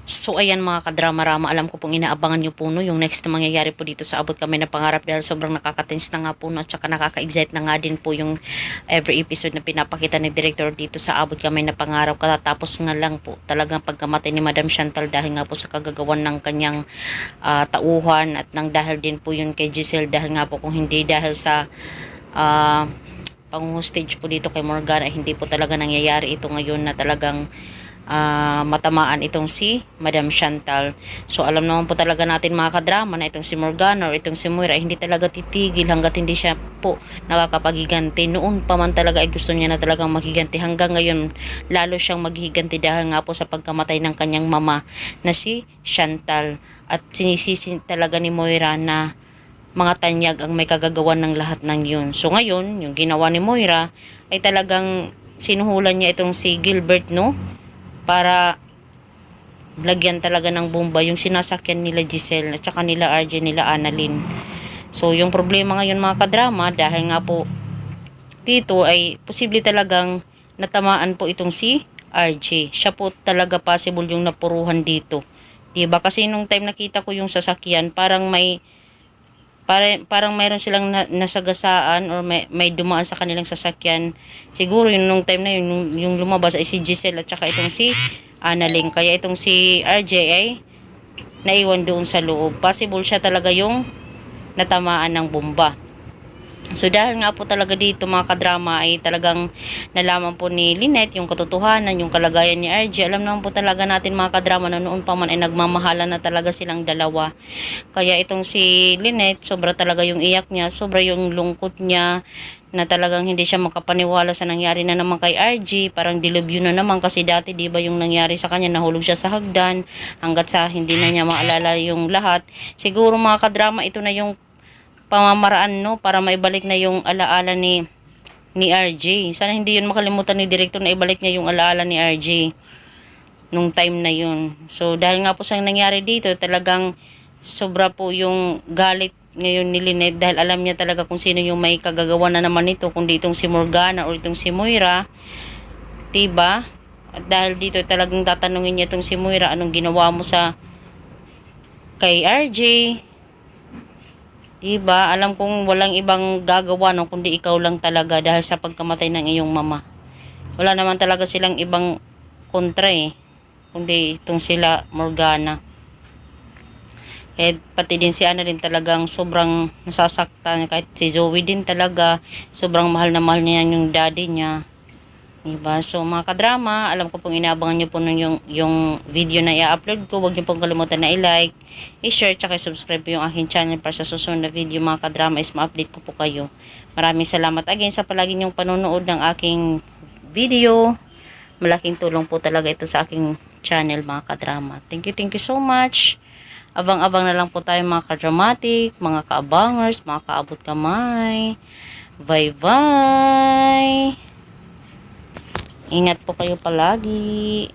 So ayan mga kadrama-rama, alam ko pong inaabangan nyo po no, yung next na mangyayari po dito sa Abot Kami na Pangarap dahil sobrang nakaka-tense na nga po no, at saka nakaka-excite na nga din po yung every episode na pinapakita ni Director dito sa Abot Kami na Pangarap. Katatapos nga lang po talagang pagkamatay ni Madam Chantal dahil nga po sa kagagawan ng kanyang tauhan at nang dahil din po yun kay Giselle dahil nga po kung hindi dahil sa pang-hostage po dito kay Morgana, hindi po talaga nangyayari ito ngayon na talagang matamaan itong si Madam Chantal. So alam naman po talaga natin mga kadrama na itong si Morgana or itong si Moira ay hindi talaga titigil hanggat hindi siya po nakakapagiganti. Noon pa man talaga ay gusto niya na talagang maghiganti. Hanggang ngayon lalo siyang maghiganti dahil nga po sa pagkamatay ng kanyang mama na si Chantal. At sinisisi talaga ni Moira na mga tanyag ang may kagagawan ng lahat ng yun. So ngayon, yung ginawa ni Moira ay talagang sinuhulan niya itong si Gilbert no, para lagyan talaga ng bomba yung sinasakyan nila Giselle at saka nila RJ, nila Annalyn. So yung problema ngayon mga kadrama dahil nga po dito ay posible talagang natamaan po itong si RJ. Siya po talaga possible yung napuruhan dito. Diba? Kasi nung time nakita ko yung sasakyan parang mayroon silang nasagasaan or may dumaan sa kanilang sasakyan. Siguro yung nung time na yun, yung lumabas ay si Giselle at saka itong si Annalyn. Kaya itong si RJ ay naiwan doon sa loob. Possible siya talaga yung natamaan ng bomba. So dahil nga po talaga dito mga kadrama ay talagang nalaman po ni Lynette yung katotohanan, yung kalagayan ni RJ. Alam naman po talaga natin mga kadrama na noon pa man ay nagmamahalan na talaga silang dalawa. Kaya itong si Lynette, sobra talaga yung iyak niya, sobra yung lungkot niya na talagang hindi siya makapaniwala sa nangyari na naman kay RJ. Parang dilubyo na naman kasi dati di ba yung nangyari sa kanya, nahulog siya sa hagdan hanggat sa hindi na niya maalala yung lahat. Siguro mga kadrama ito na yung pamamaraan no para maibalik na yung alaala ni RJ. Sana hindi yun makalimutan ni Director na ibalik niya yung alaala ni RJ nung time na yun. So dahil nga po sa nangyari dito talagang sobra po yung galit ngayon ni Lynette dahil alam niya talaga kung sino yung may kagagawa na naman nito, kundi itong si Morgana or itong si Moira, diba? At dahil dito talagang tatanungin niya itong si Moira, anong ginawa mo sa kay RJ. Diba? Alam kong walang ibang gagawa no, kundi ikaw lang talaga dahil sa pagkamatay ng iyong mama. Wala naman talaga silang ibang kontra kundi itong sila Morgana. Kahit pati din si Ana din talagang sobrang nasasaktan. Kahit si Zoe din talaga, sobrang mahal na mahal niya yung daddy niya. Diba? So mga kadrama, alam ko pong inaabangan nyo po yung video na i-upload ko. Huwag nyo pong kalimutan na i-like, i-share, tsaka i-subscribe po yung aking channel para sa susunod na video mga kadrama is ma-update ko po kayo. Maraming salamat again sa palagi nyong panonood ng aking video. Malaking tulong po talaga ito sa aking channel mga kadrama. Thank you so much. Abang-abang na lang po tayo mga kadramatic, mga kaabangers, mga kaabot kamay. Bye-bye! Ingat po kayo palagi.